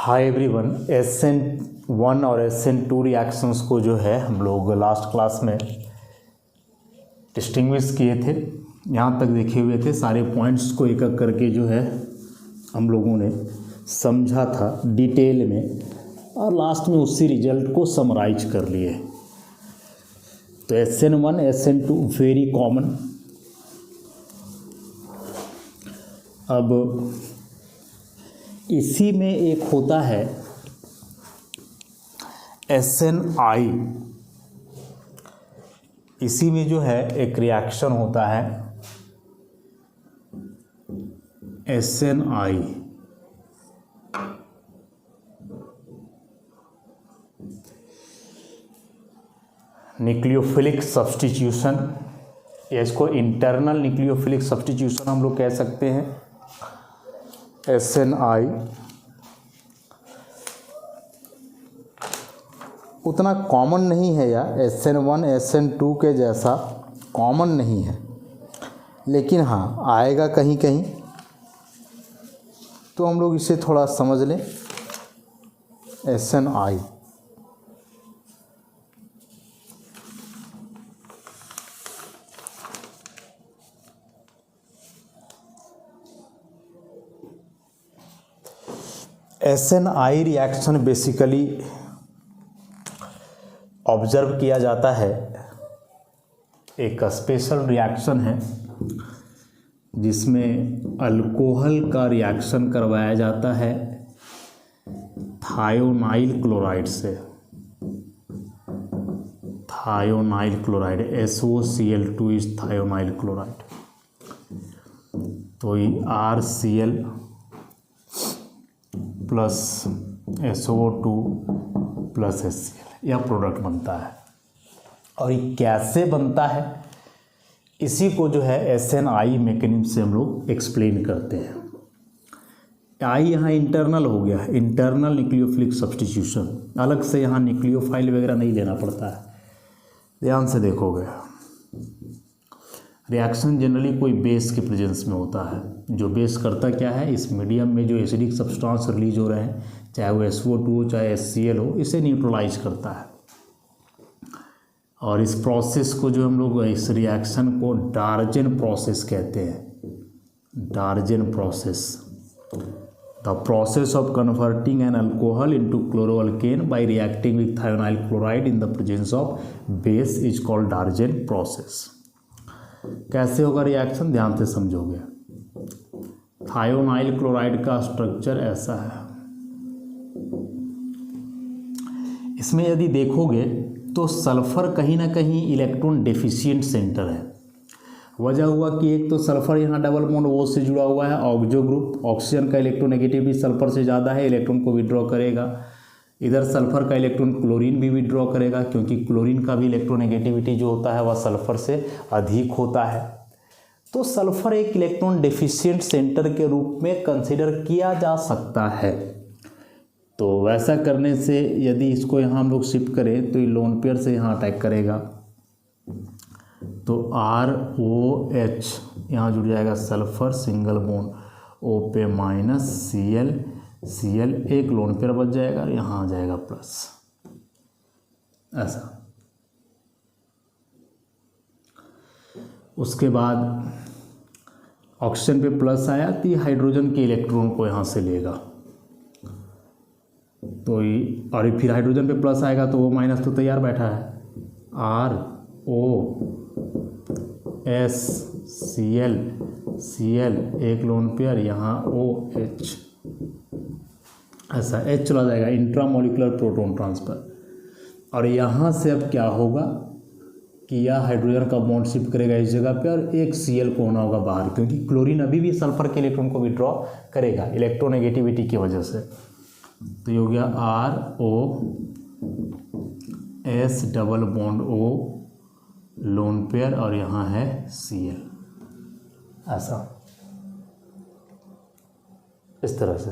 Hi everyone, SN1 और SN2 reactions को जो है हम लोग लास्ट क्लास में डिस्टिंग्विश किए थे। यहाँ तक देखे हुए थे, सारे पॉइंट्स को एक एक करके जो है हम लोगों ने समझा था डिटेल में, और लास्ट में उसी रिजल्ट को समराइज कर लिए। तो SN1 SN2 वेरी कॉमन। अब इसी में एक होता है SNI। इसी में जो है एक रिएक्शन होता है SNI। न्यूक्लियोफिलिक सब्स्टिट्यूशन, या इसको इंटरनल न्यूक्लियोफिलिक सब्स्टिट्यूशन हम लोग कह सकते हैं। SNI उतना कॉमन नहीं है, या SN1 SN2 के जैसा कॉमन नहीं है, लेकिन हाँ आएगा कहीं कहीं, तो हम लोग इसे थोड़ा समझ लें। SNI SNI reaction basically observe किया जाता है, एक स्पेशल रिएक्शन है जिसमें अल्कोहल का रिएक्शन करवाया जाता है थायोनाइल क्लोराइड से। Thionyl chloride SOCl2 is thionyl chloride. तो ये RCl plus SO2 plus HCl यह प्रोडक्ट बनता है। और ये कैसे बनता है, इसी को जो है SNI मैकेनिज्म से हम लोग एक्सप्लेन करते हैं। I यहाँ इंटरनल हो गया, इंटरनल न्यूक्लियोफिलिक सब्स्टिट्यूशन। अलग से यहाँ न्यूक्लियोफाइल वगैरह नहीं लेना पड़ता है। ध्यान से देखोगे, रिएक्शन जनरली कोई बेस के प्रेजेंस में होता है। जो बेस करता क्या है, इस मीडियम में जो एसिडिक सब्सटेंस रिलीज हो रहे हैं, चाहे वो SO2 हो चाहे HCl हो, इसे न्यूट्रलाइज करता है। और इस प्रोसेस को जो हम लोग, इस रिएक्शन को डार्जन प्रोसेस कहते हैं। डार्जन process, the process of converting an alcohol into chloroalkane bye reacting with thionyl chloride in the presence of base is called डार्जन process. कैसे होगा रिएक्शन, ध्यान से समझोगे। थायोनाइल क्लोराइड का स्ट्रक्चर ऐसा है। इसमें यदि देखोगे तो सल्फर कहीं ना कहीं इलेक्ट्रॉन डेफिशिएंट सेंटर है। वजह हुआ कि एक तो सल्फर यहाँ डबल बॉन्ड O से जुड़ा हुआ है, ऑक्सो ग्रुप। ऑक्सीजन का इलेक्ट्रोनेगेटिविटी सल्फर से ज़्यादा है, इलेक्ट्रॉन को विड्रॉ करेगा। इधर सल्फर का इलेक्ट्रॉन क्लोरीन भी विड्रॉ करेगा, क्योंकि क्लोरीन का भी इलेक्ट्रोनेगेटिविटी जो होता है वह सल्फर से अधिक होता है। तो सल्फर एक इलेक्ट्रॉन डेफिशिएंट सेंटर के रूप में कंसिडर किया जा सकता है। तो वैसा करने से यदि इसको यहाँ हम लोग शिफ्ट करें तो ये लोन पेयर से यहाँ अटैक करेगा, तो ROH यहाँ जुड़ जाएगा सल्फर, सिंगल बॉन्ड O पे माइनस Cl एक लोन पेयर बच जाएगा, और यहाँ आ जाएगा प्लस। ऐसा। उसके बाद ऑक्सीजन पे प्लस आया तो ये हाइड्रोजन के इलेक्ट्रॉन को यहाँ से लेगा, तो ये, और फिर हाइड्रोजन पे प्लस आएगा तो वो माइनस तो तैयार बैठा है। Cl एक लोन पेयर, यहाँ OH, ऐसा H चला जाएगा, इंट्रामोलिकुलर प्रोटॉन ट्रांसफर। और यहाँ से अब क्या होगा कि यह हाइड्रोजन का बॉन्ड शिफ्ट करेगा इस जगह पे, और एक Cl को होना होगा बाहर, क्योंकि क्लोरीन अभी भी सल्फर के इलेक्ट्रॉन को विड्रॉ करेगा इलेक्ट्रोनेगेटिविटी की वजह से। तो ये हो गया ROS double bond O lone pair, और यहाँ है Cl। ऐसा, इस तरह से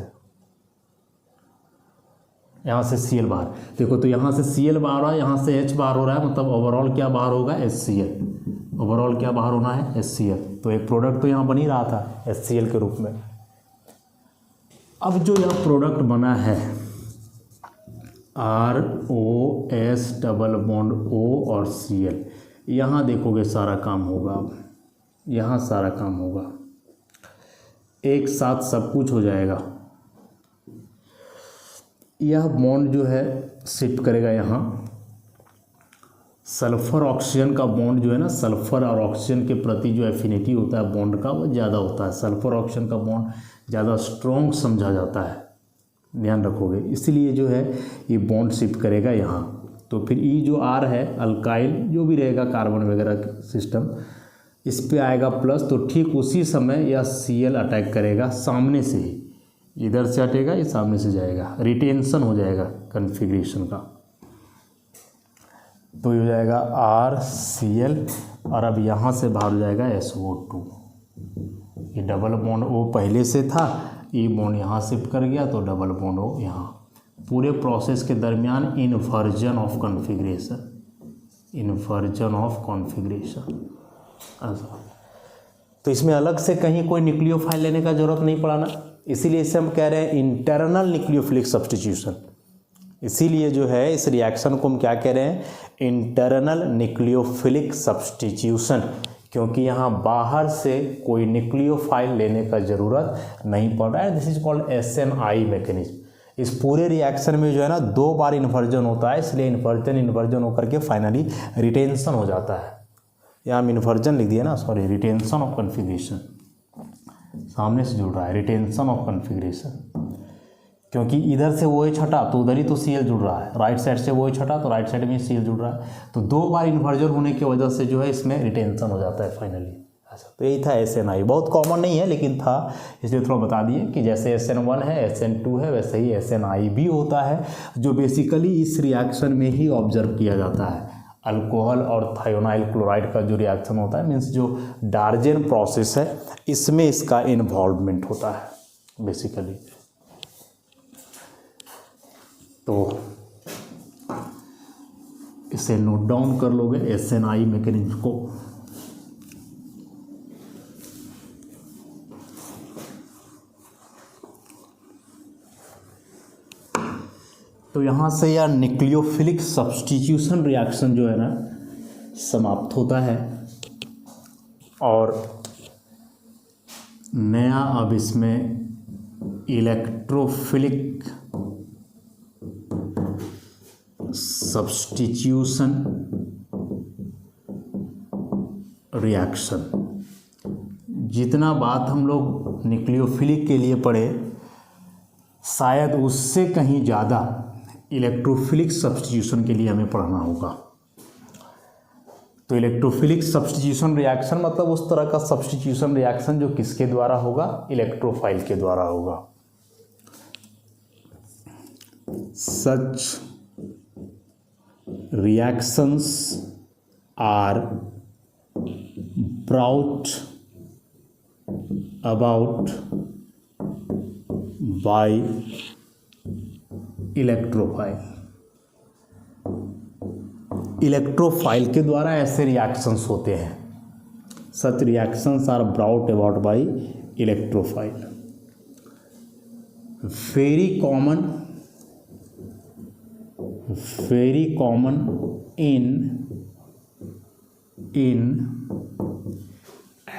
यहाँ से Cl बाहर देखो, तो यहाँ से Cl बाहर हो रहा है, यहाँ से H बाहर हो रहा है, मतलब ओवरऑल क्या बाहर होगा, HCl। ओवरऑल क्या बाहर होना है, HCl। तो एक प्रोडक्ट तो यहाँ बन ही रहा था HCl के रूप में। अब जो यह प्रोडक्ट बना है ROS डबल बॉन्ड O और Cl। यहाँ देखोगे सारा काम होगा, अब यहाँ सारा काम होगा, एक साथ सब कुछ हो जाएगा। यह बॉन्ड जो है शिफ्ट करेगा यहाँ, सल्फ़र ऑक्सीजन का बॉन्ड जो है ना, सल्फ़र और ऑक्सीजन के प्रति जो एफिनिटी होता है बॉन्ड का वो ज़्यादा होता है। सल्फ़र ऑक्सीजन का बॉन्ड ज़्यादा स्ट्रॉन्ग समझा जाता है, ध्यान रखोगे, इसलिए जो है ये बॉन्ड शिफ्ट करेगा यहाँ। तो फिर ई जो आर है अल्काइल जो भी रहेगा कार्बन वगैरह सिस्टम, इस पे आएगा प्लस, तो ठीक उसी समय यह Cl अटैक करेगा सामने से ही, इधर से हटेगा ये सामने से जाएगा, रिटेंशन हो जाएगा कन्फिग्रेशन का। तो ये हो जाएगा RCl और अब यहाँ से बाहर हो जाएगा SO2। ये डबल बॉन्ड O पहले से था, ये बॉन्ड यहाँ शिफ्ट कर गया तो डबल बॉन्ड O यहाँ। पूरे प्रोसेस के दरमियान inversion of configuration, inversion of configuration. अच्छा, तो इसमें अलग से कहीं कोई न्यूक्लियोफाइल लेने का ज़रूरत नहीं पड़ाना, इसीलिए इसे हम कह रहे हैं इंटरनल न्यूक्लियोफिलिक सब्स्टिट्यूशन। इसीलिए जो है इस रिएक्शन को हम क्या कह रहे हैं, इंटरनल न्यूक्लियोफिलिक सब्स्टिट्यूशन, क्योंकि यहाँ बाहर से कोई न्यूक्लियोफाइल लेने का ज़रूरत नहीं पड़ रहा है। This is called SNI mechanism. इस पूरे रिएक्शन में जो है ना 2 बार इन्वर्जन होता है, इसलिए इन्वर्जन होकर के फाइनली रिटेंशन हो जाता है। यहाँ हम इन्वर्जन लिख दिया ना, सॉरी, रिटेंशन ऑफ कॉन्फ़िगरेशन, सामने से जुड़ रहा है, रिटेंशन ऑफ कॉन्फ़िगरेशन, क्योंकि इधर से OH हटा तो उधर ही तो Cl जुड़ रहा है, राइट साइड से OH हटा तो राइट साइड में Cl जुड़ रहा है, तो 2 बार इन्वर्जन होने की वजह से जो है इसमें रिटेंशन हो जाता है फाइनली। अच्छा, तो यही था SNI, बहुत कॉमन नहीं है लेकिन था, इसलिए थोड़ा बता दिए कि जैसे SN1 है, SN2 है, वैसे ही SNI भी होता है, जो बेसिकली इस रिएक्शन में ही ऑब्जर्व किया जाता है। अल्कोहल और थायोनाइल क्लोराइड का जो रिएक्शन होता है, मीन्स जो डार्जेन प्रोसेस है, इसमें इसका इन्वॉल्वमेंट होता है बेसिकली। तो इसे नोट डाउन कर लोगे SNI मैकेनिज्म को। तो यहाँ से यह न्यूक्लियोफिलिक सब्स्टिट्यूशन रिएक्शन जो है ना समाप्त होता है, और नया अब इसमें इलेक्ट्रोफिलिक सब्स्टिट्यूशन रिएक्शन। जितना बात हम लोग न्यूक्लियोफिलिक के लिए पढ़े, शायद उससे कहीं ज़्यादा इलेक्ट्रोफिलिक सब्स्टिट्यूशन के लिए हमें पढ़ना होगा। तो इलेक्ट्रोफिलिक सब्स्टिट्यूशन रिएक्शन मतलब उस तरह का सब्स्टिट्यूशन रिएक्शन जो किसके द्वारा होगा, इलेक्ट्रोफाइल के द्वारा होगा। Such reactions are brought about by electrophile. Electrophile के द्वारा ऐसे रिएक्शंस होते हैं। Such reactions are brought about by electrophile. Very common in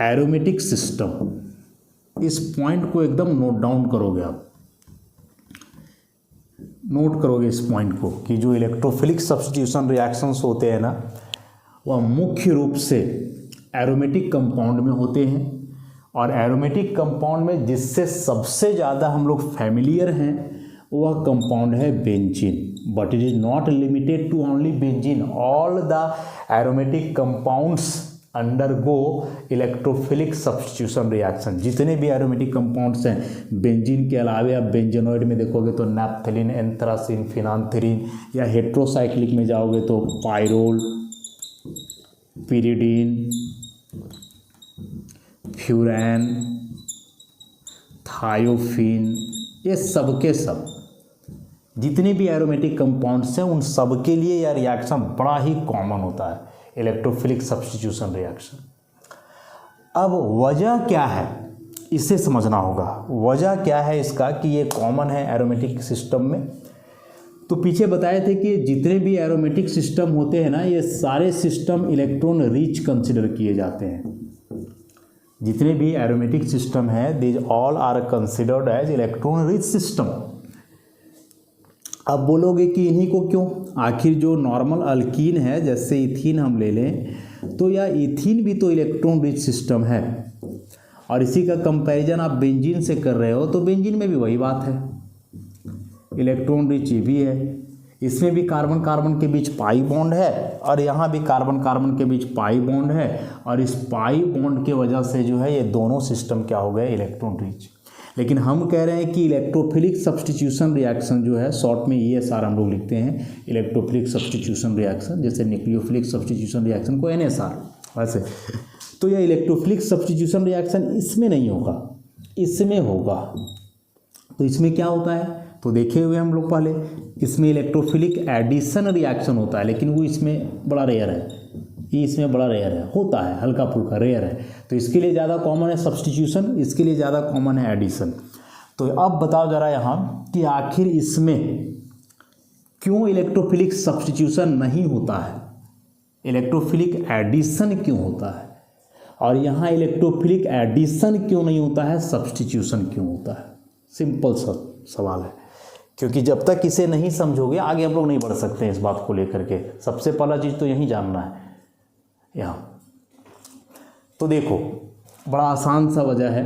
aromatic system. इस पॉइंट को एकदम नोट डाउन करोगे आप, नोट करोगे इस पॉइंट को कि जो इलेक्ट्रोफिलिक सब्स्टिट्यूशन रिएक्शंस होते हैं ना, वह मुख्य रूप से एरोमेटिक कंपाउंड में होते हैं, और एरोमेटिक कंपाउंड में जिससे सबसे ज़्यादा हम लोग फैमिलियर हैं वह कंपाउंड है benzene. But it is not limited to only benzene, all the aromatic compounds undergo electrophilic substitution reaction. जितने भी एरोमेटिक कंपाउंड्स हैं बेंजीन के अलावे, आप बेंजेनॉइड में देखोगे तो नैप्थलीन, एंथ्रासीन, फिनांथरीन, या हेट्रोसाइक्लिक में जाओगे तो पायरोल, पिरिडीन, फ्यूरैन, थायोफिन, ये सब के सब जितने भी एरोमेटिक कंपाउंड्स हैं उन सब के लिए यह रिएक्शन बड़ा ही कॉमन होता है, इलेक्ट्रोफिलिक सब्स्टिट्यूशन रिएक्शन। अब वजह क्या है इसे समझना होगा। वजह क्या है इसका कि ये कॉमन है एरोमेटिक सिस्टम में? तो पीछे बताए थे कि जितने भी एरोमेटिक सिस्टम होते हैं ना, ये सारे सिस्टम इलेक्ट्रॉन रिच कंसिडर किए जाते हैं। जितने भी एरोमेटिक सिस्टम है, these all are considered as electron rich system. अब बोलोगे कि इन्हीं को क्यों, आखिर जो नॉर्मल अल्कीन है, जैसे इथीन हम ले लें, तो यह इथीन भी तो इलेक्ट्रॉन रिच सिस्टम है। और इसी का कंपैरिजन आप बेंजीन से कर रहे हो, तो बेंजीन में भी वही बात है, इलेक्ट्रॉन रिच ये भी है। इसमें भी कार्बन कार्बन के बीच पाई बॉन्ड है, और यहाँ भी कार्बन कार्बन के बीच पाई बॉन्ड है, और इस पाई बॉन्ड के वजह से जो है ये दोनों सिस्टम क्या हो गए, इलेक्ट्रॉन रिच। लेकिन हम कह रहे हैं कि इलेक्ट्रोफिलिक सब्स्टिट्यूशन रिएक्शन जो है, शॉर्ट में ESR हम लोग लिखते हैं, इलेक्ट्रोफिलिक सब्स्टिट्यूशन रिएक्शन, जैसे न्यूक्लियोफिलिक सब्स्टिट्यूशन रिएक्शन को NSR वैसे। तो यह इलेक्ट्रोफिलिक सब्स्टिट्यूशन रिएक्शन इसमें नहीं होगा, इसमें होगा। तो इसमें क्या होता है, तो देखे हुए हम लोग पहले, इसमें इलेक्ट्रोफिलिक एडिशन रिएक्शन होता है, लेकिन वो इसमें बड़ा रेयर है, ये इसमें बड़ा रेयर है, होता है हल्का फुल्का रेयर है। तो इसके लिए ज़्यादा कॉमन है सब्स्टिट्यूशन, इसके लिए ज़्यादा कॉमन है एडिशन। तो अब बताओ जरा यहाँ कि आखिर इसमें क्यों इलेक्ट्रोफिलिक सब्स्टिट्यूशन नहीं होता है, इलेक्ट्रोफिलिक एडिशन क्यों होता है, और यहाँ इलेक्ट्रोफिलिक एडिशन क्यों नहीं होता है, सब्स्टिट्यूशन क्यों होता है। सिंपल सा सवाल है, क्योंकि जब तक इसे नहीं समझोगे आगे हम लोग नहीं बढ़ सकते हैं इस बात को लेकर के। सबसे पहला चीज़ तो यही जानना है यहाँ। तो देखो बड़ा आसान सा वजह है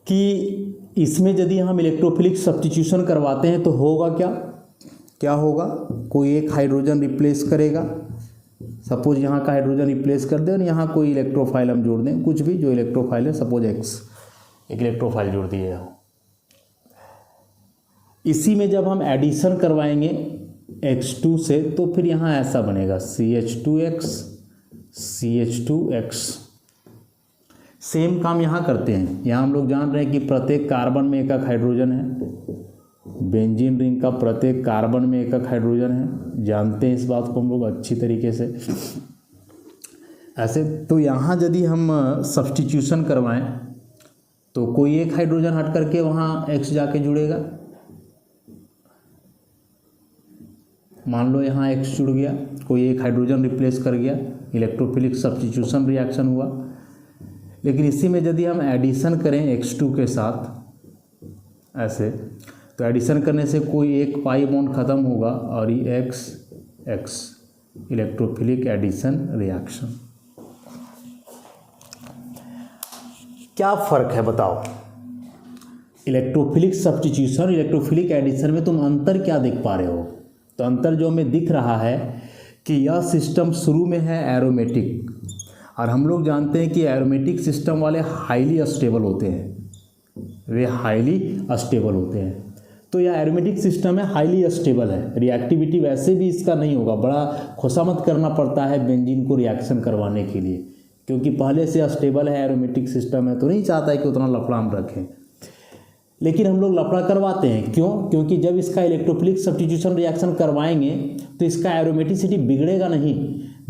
कि इसमें यदि हम इलेक्ट्रोफिलिक सब्स्टिट्यूशन करवाते हैं तो होगा क्या, क्या होगा, कोई एक हाइड्रोजन रिप्लेस करेगा, सपोज यहाँ का हाइड्रोजन रिप्लेस कर दें और यहाँ कोई इलेक्ट्रोफाइल हम जोड़ दें, कुछ भी जो इलेक्ट्रोफाइल है, सपोज X एक इलेक्ट्रोफाइल जोड़ दिए हो। इसी में जब हम एडिशन करवाएंगे X2 से, तो फिर यहाँ ऐसा बनेगा CH2X CH2X। सेम काम यहाँ करते हैं, यहाँ हम लोग जान रहे हैं कि प्रत्येक कार्बन में एक हाइड्रोजन है, बेंजीन रिंग का प्रत्येक कार्बन में एक हाइड्रोजन है, जानते हैं इस बात को हम लोग अच्छी तरीके से। ऐसे तो यहाँ यदि हम सब्स्टिट्यूशन करवाएं तो कोई एक हाइड्रोजन हट करके वहाँ X जाके जुड़ेगा, मान लो यहाँ X जुड़ गया, कोई एक हाइड्रोजन रिप्लेस कर गया, इलेक्ट्रोफिलिक सब्स्टिट्यूशन रिएक्शन हुआ। लेकिन इसी में यदि हम एडिशन करें X2 के साथ ऐसे, तो एडिशन करने से कोई एक पाई बॉन्ड ख़त्म होगा और ये X इलेक्ट्रोफिलिक एडिशन रिएक्शन। क्या फ़र्क है बताओ, इलेक्ट्रोफिलिक सब्स्टिट्यूशन इलेक्ट्रोफिलिक एडिशन में तुम अंतर क्या देख पा रहे हो। तो अंतर जो हमें दिख रहा है कि यह सिस्टम शुरू में है एरोमेटिक, और हम लोग जानते हैं कि एरोमेटिक सिस्टम वाले हाईली अस्टेबल होते हैं, वे हाईली अस्टेबल होते हैं। तो यह एरोमेटिक सिस्टम है, हाईली अस्टेबल है, रिएक्टिविटी वैसे भी इसका नहीं होगा, बड़ा खुशामद करना पड़ता है बेंजीन को रिएक्शन करवाने के लिए, क्योंकि पहले से अस्टेबल है, एरोमेटिक सिस्टम है, तो नहीं चाहता है कि उतना लफड़ा हम रखें। लेकिन हम लोग लफड़ा करवाते हैं, क्यों, क्योंकि जब इसका इलेक्ट्रोफिलिक सब्स्टिट्यूशन रिएक्शन करवाएंगे तो इसका एरोमेटिसिटी बिगड़ेगा नहीं।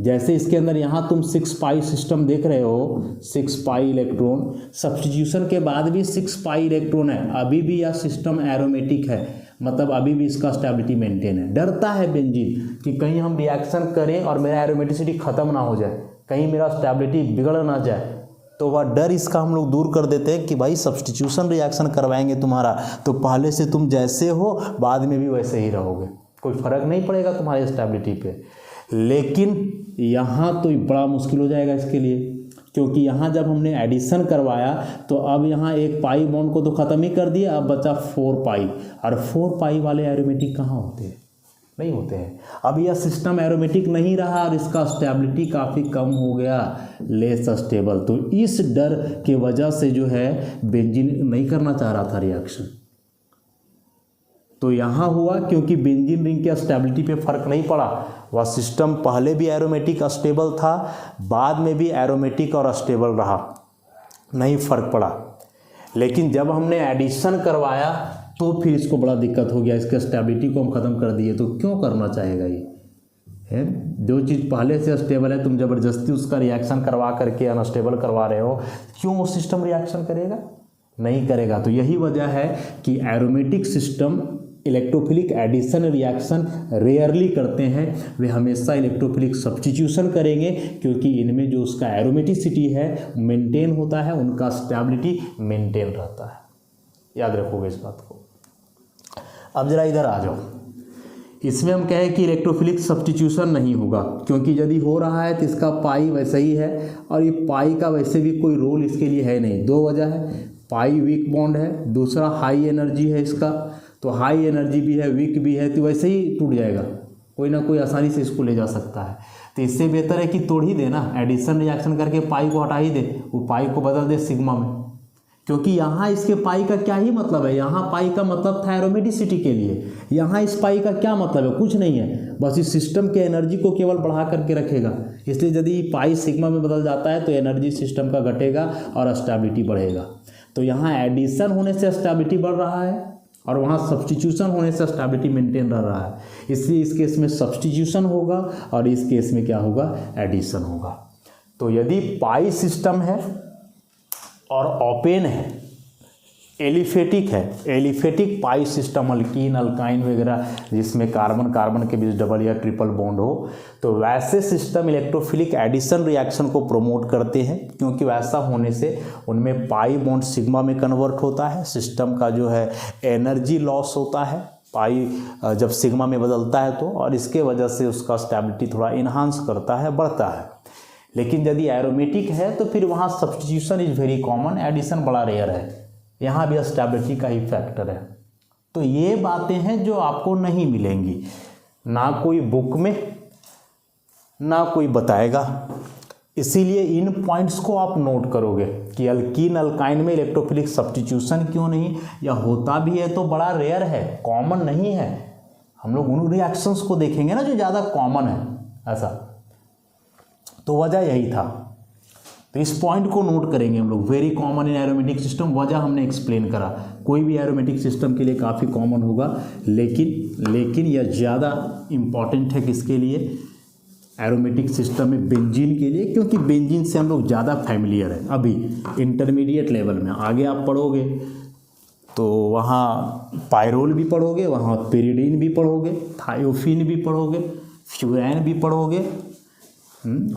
जैसे इसके अंदर यहाँ तुम 6 पाई सिस्टम देख रहे हो, 6 पाई इलेक्ट्रॉन, सब्स्टिट्यूशन के बाद भी 6 पाई इलेक्ट्रॉन है, अभी भी यह सिस्टम एरोमेटिक है, मतलब अभी भी इसका स्टेबिलिटी मेंटेन है। डरता है बेंजीन कि कहीं हम रिएक्शन करें और मेरा एरोमेटिसिटी ख़त्म ना हो जाए, कहीं मेरा स्टेबिलिटी बिगड़ ना जाए, तो वह डर इसका हम लोग दूर कर देते हैं कि भाई सब्स्टिट्यूशन रिएक्शन करवाएंगे तुम्हारा, तो पहले से तुम जैसे हो बाद में भी वैसे ही रहोगे, कोई फ़र्क नहीं पड़ेगा तुम्हारी स्टेबिलिटी पे। लेकिन यहाँ तो बड़ा मुश्किल हो जाएगा इसके लिए, क्योंकि यहाँ जब हमने एडिशन करवाया तो अब यहाँ एक पाई बॉन्ड को तो ख़त्म ही कर दिया, अब बचा 4 पाई, और 4 पाई वाले एरोमेटिक कहाँ होते हैं, नहीं होते हैं। अब यह सिस्टम एरोमेटिक नहीं रहा और इसका स्टेबिलिटी काफ़ी कम हो गया, लेस स्टेबल। तो इस डर के वजह से जो है बेंजीन नहीं करना चाह रहा था रिएक्शन। तो यहाँ हुआ क्योंकि बेंजीन रिंग के स्टेबिलिटी पे फ़र्क नहीं पड़ा, वह सिस्टम पहले भी एरोमेटिक स्टेबल था, बाद में भी एरोमेटिक और स्टेबल रहा, नहीं फ़र्क पड़ा। लेकिन जब हमने एडिशन करवाया तो फिर इसको बड़ा दिक्कत हो गया, इसके स्टेबिलिटी को हम ख़त्म कर दिए। तो क्यों करना चाहेगा ये है, जो चीज़ पहले से स्टेबल है तुम ज़बरदस्ती उसका रिएक्शन करवा करके अनस्टेबल करवा रहे हो, क्यों वो सिस्टम रिएक्शन करेगा, नहीं करेगा। तो यही वजह है कि aromatic system electrophilic addition reaction rarely करते हैं, वे हमेशा इलेक्ट्रोफिलिक सब्स्टिट्यूशन करेंगे, क्योंकि इनमें जो उसका एरोमेटिसिटी है मेंटेन होता है, उनका स्टेबिलिटी मेंटेन रहता है। याद रखोगे इस बात को। अब जरा इधर आ जाओ, इसमें हम कहें कि इलेक्ट्रोफिलिक सब्स्टिट्यूशन नहीं होगा, क्योंकि यदि हो रहा है तो इसका पाई वैसे ही है, और ये पाई का वैसे भी कोई रोल इसके लिए है नहीं। दो वजह है, पाई वीक बॉन्ड है, दूसरा हाई एनर्जी है इसका, तो हाई एनर्जी भी है वीक भी है, तो वैसे ही टूट जाएगा, कोई ना कोई आसानी से इसको ले जा सकता है। तो इससे बेहतर है कि तोड़ ही दे ना, एडिशन रिएक्शन करके पाई को हटा ही दे, वो पाई को बदल दे सिग्मा में, क्योंकि यहाँ इसके पाई का क्या ही मतलब है, यहाँ पाई का मतलब था एरोमेटिसिटी के लिए, यहाँ इस पाई का क्या मतलब है, कुछ नहीं है, बस इस सिस्टम के एनर्जी को केवल बढ़ा करके रखेगा। इसलिए यदि पाई सिग्मा में बदल जाता है तो एनर्जी सिस्टम का घटेगा और स्टेबिलिटी बढ़ेगा। तो यहाँ एडिशन होने से स्टेबिलिटी बढ़ रहा है और वहाँ सब्स्टिट्यूशन होने से स्टेबिलिटी मेंटेन रह रहा है, इसलिए इस केस में सब्स्टिट्यूशन होगा और इस केस में क्या होगा, एडिशन होगा। तो यदि पाई सिस्टम है और ओपेन है, एलिफेटिक है, एलिफेटिक पाई सिस्टम, अल्कीन अल्काइन वगैरह जिसमें कार्बन कार्बन के बीच डबल या ट्रिपल बॉन्ड हो, तो वैसे सिस्टम इलेक्ट्रोफिलिक एडिशन रिएक्शन को प्रमोट करते हैं, क्योंकि वैसा होने से उनमें पाई बॉन्ड सिग्मा में कन्वर्ट होता है, सिस्टम का जो है एनर्जी लॉस होता है पाई जब सिग्मा में बदलता है तो, और इसके वजह से उसका स्टेबिलिटी थोड़ा इन्हांस करता है, बढ़ता है। लेकिन यदि एरोमेटिक है तो फिर वहाँ substitution is very common, addition बड़ा रेयर है, यहाँ भी स्टेबिलिटी का ही फैक्टर है। तो ये बातें हैं जो आपको नहीं मिलेंगी, ना कोई बुक में ना कोई बताएगा, इसीलिए इन पॉइंट्स को आप नोट करोगे कि अल्कीन अल्काइन में इलेक्ट्रोफिलिक सब्स्टिट्यूशन क्यों नहीं, या होता भी है तो बड़ा रेयर है, कॉमन नहीं है। हम लोग उन रिएक्शंस को देखेंगे ना जो ज़्यादा कॉमन है, ऐसा तो वजह यही था। तो इस पॉइंट को नोट करेंगे हम लोग, very common in aromatic system, वजह हमने एक्सप्लेन करा। कोई भी एरोमेटिक सिस्टम के लिए काफ़ी कॉमन होगा, लेकिन यह ज़्यादा इम्पॉर्टेंट है किसके लिए, एरोमेटिक सिस्टम में बेंजीन के लिए, क्योंकि बेंजीन से हम लोग ज़्यादा फैमिलियर है अभी इंटरमीडिएट लेवल में। आगे आप पढ़ोगे तो वहाँ पायरोल भी पढ़ोगे, वहाँ पेरिडीन भी पढ़ोगे, थायोफिन भी पढ़ोगे, फ्यूरैन भी पढ़ोगे,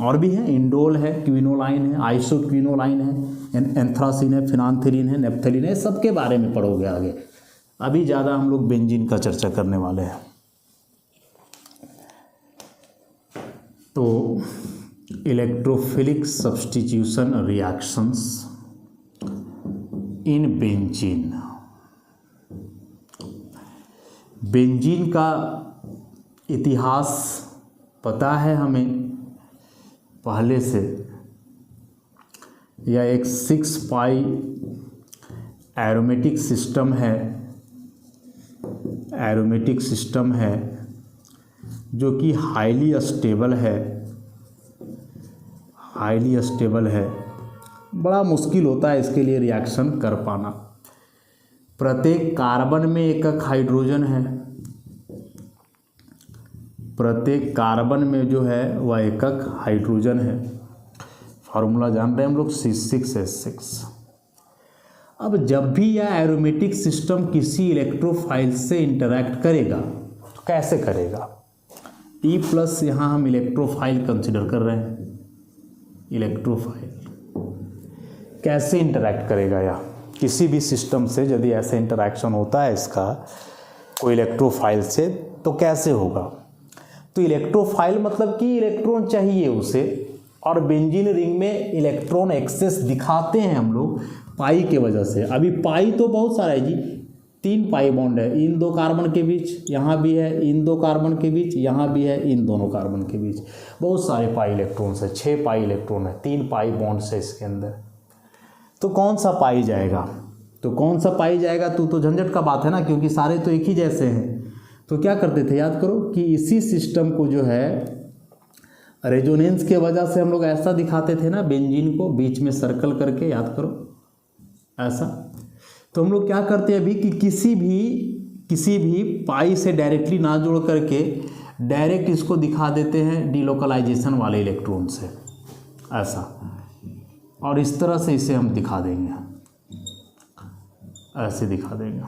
और भी है, इंडोल है, क्विनोलाइन है, आइसोक्विनोलाइन है, एंथ्रासिन है, फिनान्थेलिन है, नेप्थेलिन है, सबके बारे में पढ़ोगे आगे। अभी ज़्यादा हम लोग बेंजीन का चर्चा करने वाले हैं। तो electrophilic substitution reactions in benzene. Benzene का इतिहास पता है हमें पहले से, यह एक 6 पाई एरोमेटिक सिस्टम है जो कि हाईली स्टेबल है। बड़ा मुश्किल होता है इसके लिए रिएक्शन कर पाना। प्रत्येक कार्बन में एक हाइड्रोजन है, प्रत्येक कार्बन में जो है वह एकक हाइड्रोजन है। फार्मूला जान रहे हैं हम लोग, C6H6। अब जब भी यह एरोमेटिक सिस्टम किसी इलेक्ट्रोफाइल से इंटरैक्ट करेगा तो कैसे करेगा, E+ यहाँ हम इलेक्ट्रोफाइल कंसिडर कर रहे हैं। इलेक्ट्रोफाइल कैसे इंटरैक्ट करेगा, या किसी भी सिस्टम से यदि ऐसे इंटरैक्शन होता है इसका कोई इलेक्ट्रोफाइल से तो कैसे होगा। तो इलेक्ट्रोफाइल मतलब कि इलेक्ट्रॉन चाहिए उसे, और बेंजीन रिंग में इलेक्ट्रॉन एक्सेस दिखाते हैं हम लोग पाई के वजह से। अभी पाई तो बहुत सारा है जी, 3 पाई बॉन्ड है इन 2 कार्बन के बीच, यहाँ भी है इन 2 कार्बन के बीच, यहाँ भी है इन दोनों कार्बन के बीच, बहुत सारे पाई इलेक्ट्रॉन्स है, 6 पाई इलेक्ट्रॉन है, 3 पाई बॉन्ड्स है इसके अंदर। तो कौन सा पाई जाएगा, तो झंझट का बात है ना, क्योंकि सारे तो एक ही जैसे हैं। तो क्या करते थे, याद करो कि इसी सिस्टम को जो है रेजोनेंस के वजह से हम लोग ऐसा दिखाते थे ना, बेंजीन को बीच में सर्कल करके, याद करो ऐसा। तो हम लोग क्या करते हैं अभी कि किसी भी पाई से डायरेक्टली ना जोड़ करके डायरेक्ट इसको दिखा देते हैं डीलोकलाइजेशन वाले इलेक्ट्रॉन से, ऐसा, और इस तरह से इसे हम दिखा देंगे, ऐसे दिखा देंगे।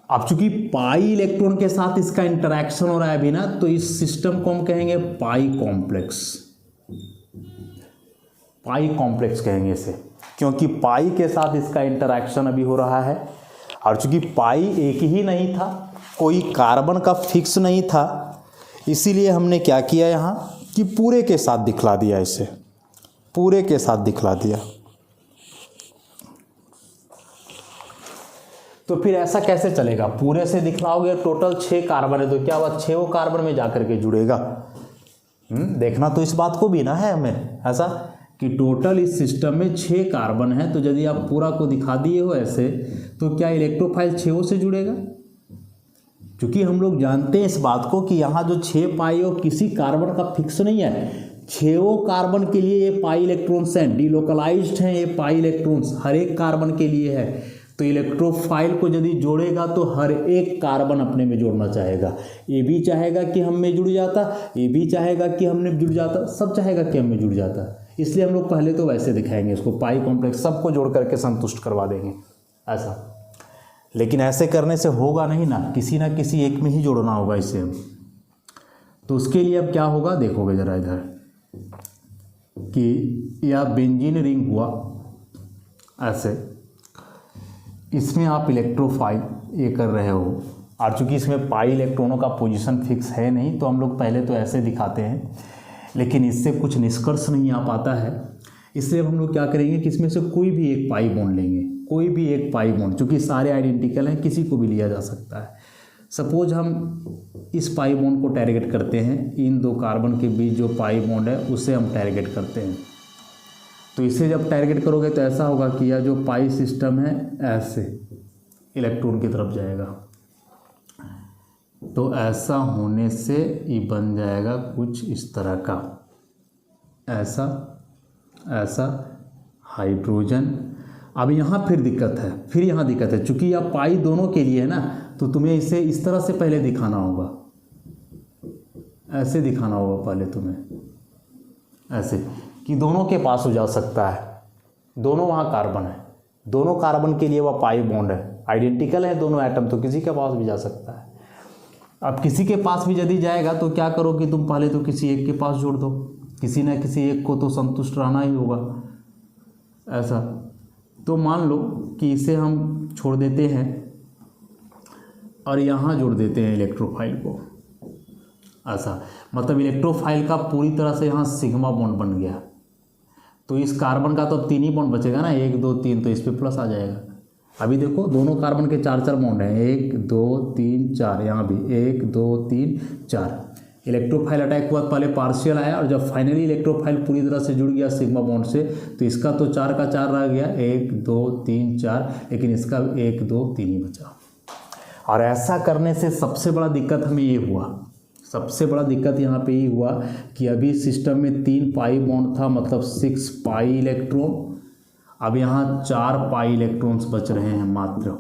अब चूंकि पाई इलेक्ट्रॉन के साथ इसका इंटरैक्शन हो रहा है अभी ना, तो इस सिस्टम को हम कहेंगे पाई कॉम्प्लेक्स। पाई कॉम्प्लेक्स कहेंगे इसे, क्योंकि पाई के साथ इसका इंटरैक्शन अभी हो रहा है। और चूंकि पाई एक ही नहीं था, कोई कार्बन का फिक्स नहीं था, इसीलिए हमने क्या किया यहाँ कि पूरे के साथ दिखला दिया, इसे पूरे के साथ दिखला दिया। तो फिर ऐसा कैसे चलेगा, पूरे से दिखलाओगे, टोटल 6 कार्बन है तो क्या हुआ, 6 कार्बन में जाकर के जुड़ेगा। देखना तो इस बात को भी ना है हमें, ऐसा कि टोटल इस सिस्टम में 6 कार्बन है, तो यदि आप पूरा को दिखा दिए हो ऐसे, तो क्या इलेक्ट्रोफाइल 6 से जुड़ेगा। क्योंकि हम लोग जानते हैं इस बात को कि यहाँ जो 6 पाई हो किसी कार्बन का फिक्स नहीं है, 6 कार्बन के लिए ये पाई इलेक्ट्रॉन्स हैं, डिलोकलाइज्ड हैं ये पाई इलेक्ट्रॉन्स, हर एक कार्बन के लिए है। तो इलेक्ट्रोफाइल को यदि जोड़ेगा तो हर एक कार्बन अपने में जोड़ना चाहेगा, ये भी चाहेगा कि हम में जुड़ जाता, ये भी चाहेगा कि हमने जुड़ जाता, सब चाहेगा कि हम में जुड़ जाता। इसलिए हम लोग पहले तो वैसे दिखाएंगे इसको, पाई कॉम्प्लेक्स, सबको जोड़ करके संतुष्ट करवा देंगे ऐसा। लेकिन ऐसे करने से होगा नहीं ना, किसी ना किसी एक में ही जोड़ना होगा इसे। तो उसके लिए अब क्या होगा, देखोगे जरा इधर कि यह बेंजीन रिंग हुआ ऐसे, इसमें आप इलेक्ट्रोफाइल ये कर रहे हो, और चूंकि इसमें पाई इलेक्ट्रॉनों का पोजीशन फिक्स है नहीं, तो हम लोग पहले तो ऐसे दिखाते हैं, लेकिन इससे कुछ निष्कर्ष नहीं आ पाता है। इसलिए हम लोग क्या करेंगे कि इसमें से कोई भी एक पाई बॉन्ड लेंगे, कोई भी एक पाई बॉन्ड, चूँकि सारे आइडेंटिकल हैं, किसी को भी लिया जा सकता है। सपोज हम इस पाई बॉन्ड को टारगेट करते हैं, इन 2 कार्बन के बीच जो पाई बॉन्ड है उसे हम टारगेट करते हैं। तो इसे जब टारगेट करोगे तो ऐसा होगा कि यह जो पाई सिस्टम है ऐसे इलेक्ट्रॉन की तरफ जाएगा, तो ऐसा होने से ये बन जाएगा कुछ इस तरह का, ऐसा ऐसा हाइड्रोजन। अब यहाँ फिर दिक्कत है, फिर यहाँ दिक्कत है, चूंकि यह पाई दोनों के लिए है ना, तो तुम्हें इसे इस तरह से पहले दिखाना होगा, ऐसे दिखाना होगा पहले तुम्हें, ऐसे कि दोनों के पास हो जा सकता है, दोनों वहाँ कार्बन है, दोनों कार्बन के लिए वह पाई बॉन्ड है, आइडेंटिकल है दोनों एटम, तो किसी के पास भी जा सकता है। अब किसी के पास भी यदि जाएगा तो क्या करो कि तुम पहले तो किसी एक के पास जोड़ दो, किसी न किसी एक को तो संतुष्ट रहना ही होगा ऐसा। तो मान लो कि इसे हम छोड़ देते हैं और यहाँ जोड़ देते हैं इलेक्ट्रोफाइल को ऐसा, मतलब इलेक्ट्रोफाइल का पूरी तरह से यहाँ सिग्मा बॉन्ड बन गया। तो इस कार्बन का तो अब 3 ही बॉन्ड बचेगा ना, 1 2 3, तो इस पे प्लस आ जाएगा। अभी देखो दोनों कार्बन के 4 बॉन्ड हैं, 1 2 3 4, यहाँ भी 1 2 3 4। इलेक्ट्रोफाइल अटैक हुआ, पहले पार्शियल आया, और जब फाइनली इलेक्ट्रोफाइल पूरी तरह से जुड़ गया सिग्मा बॉन्ड से, तो इसका तो 4 का 4 रह गया, 1 2 3 4, लेकिन इसका 1 2 3 ही बचा। और ऐसा करने से सबसे बड़ा दिक्कत हमें ये हुआ, सबसे बड़ा दिक्कत यहाँ पे ये हुआ कि अभी सिस्टम में 3 पाई बॉन्ड था, मतलब 6 पाई इलेक्ट्रॉन, अब यहाँ 4 पाई इलेक्ट्रॉन्स बच रहे हैं मात्र।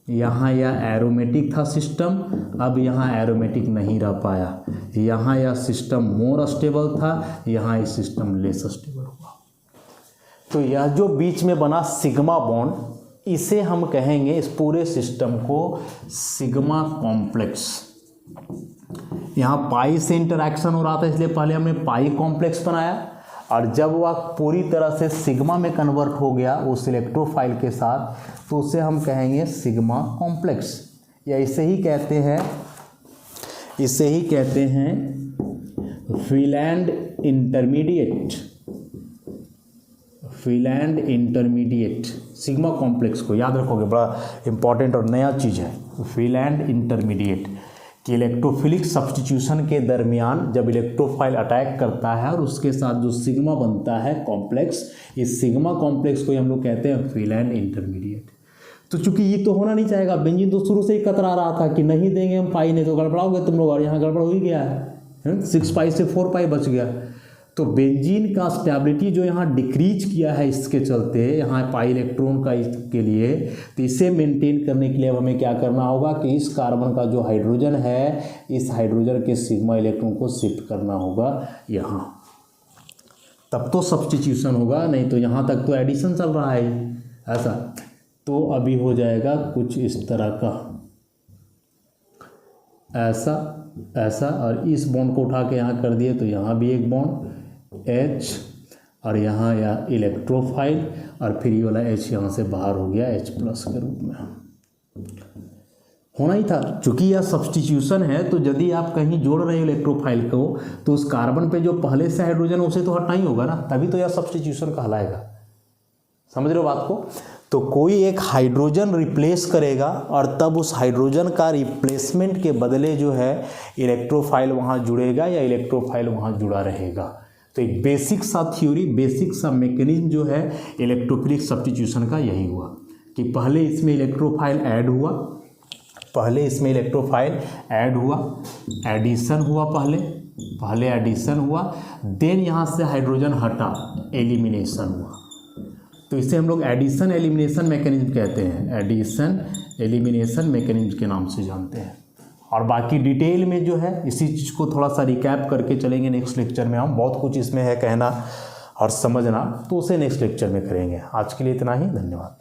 यहाँ यह एरोमेटिक था सिस्टम, अब यहाँ एरोमेटिक नहीं रह पाया, यहाँ यह सिस्टम मोर स्टेबल था, यहाँ ये सिस्टम लेस स्टेबल हुआ। तो यह जो बीच में बना सिग्मा बॉन्ड, इसे हम कहेंगे, इस पूरे सिस्टम को सिग्मा कॉम्प्लेक्स। यहाँ पाई से इंटरैक्शन हो रहा था, इसलिए पहले हमने पाई कॉम्प्लेक्स बनाया, और जब वह पूरी तरह से सिग्मा में कन्वर्ट हो गया उस इलेक्ट्रोफाइल के साथ, तो उसे हम कहेंगे सिग्मा कॉम्प्लेक्स, या इसे ही कहते हैं, इसे ही कहते हैं फिलैंड इंटरमीडिएट। फिलैंड इंटरमीडिएट सिग्मा कॉम्प्लेक्स को याद रखोगे, बड़ा इंपॉर्टेंट और नया चीज़ है फिलैंड इंटरमीडिएट, कि इलेक्ट्रोफिलिक सब्स्टिट्यूशन के दरमियान जब इलेक्ट्रोफाइल अटैक करता है और उसके साथ जो सिग्मा बनता है कॉम्प्लेक्स, इस सिग्मा कॉम्प्लेक्स को हम लोग कहते हैं फिलैंड इंटरमीडिएट। तो चूंकि ये तो होना नहीं चाहेगा, बेंजीन तो शुरू से ही कतरा रहा था कि नहीं देंगे हम पाई, नहीं तो गड़बड़ाओगे तुम लोग, और यहाँ गड़बड़ हो ही गया है, 6 पाई से 4 पाई बच गया। तो बेंजीन का स्टेबिलिटी जो यहाँ डिक्रीज किया है इसके चलते, यहाँ पाई इलेक्ट्रॉन का इसके लिए, तो इसे मेंटेन करने के लिए हमें क्या करना होगा कि इस कार्बन का जो हाइड्रोजन है, इस हाइड्रोजन के सिग्मा इलेक्ट्रॉन को शिफ्ट करना होगा यहाँ, तब तो सब्स्टिट्यूशन होगा, नहीं तो यहाँ तक तो एडिशन चल रहा है ऐसा। तो अभी हो जाएगा कुछ इस तरह का। ऐसा ऐसा, और इस बॉन्ड को उठा के यहाँ कर दिए तो यहाँ भी एक बॉन्ड H, और यहाँ या इलेक्ट्रोफाइल, और फिर ये वाला H यहाँ से बाहर हो गया H+ के रूप में। होना ही था, चूंकि यह सब्स्टिट्यूशन है, तो यदि आप कहीं जोड़ रहे हो इलेक्ट्रोफाइल को तो उस कार्बन पे जो पहले से हाइड्रोजन उसे तो हटना ही होगा ना, तभी तो यह सब्स्टिट्यूशन कहलाएगा। समझ रहे हो बात को? तो कोई एक हाइड्रोजन रिप्लेस करेगा और तब उस हाइड्रोजन का रिप्लेसमेंट के बदले जो है इलेक्ट्रोफाइल वहाँ जुड़ेगा या इलेक्ट्रोफाइल वहाँ जुड़ा रहेगा। तो एक बेसिक सा थ्योरी, बेसिक सा मैकेनिज्म जो है इलेक्ट्रोफिलिक सब्स्टिट्यूशन का यही हुआ कि पहले इसमें इलेक्ट्रोफाइल ऐड हुआ, एडिशन हुआ, पहले एडिशन हुआ, देन यहाँ से हाइड्रोजन हटा, एलिमिनेशन हुआ। तो इसे हम लोग एडिशन एलिमिनेशन मैकेनिज्म कहते हैं, एडिशन एलिमिनेशन मैकेनिज्म के नाम से जानते हैं। और बाकी डिटेल में जो है इसी चीज़ को थोड़ा सा रिकैप करके चलेंगे नेक्स्ट लेक्चर में। हम बहुत कुछ इसमें है कहना और समझना, तो उसे नेक्स्ट लेक्चर में करेंगे। आज के लिए इतना ही, धन्यवाद।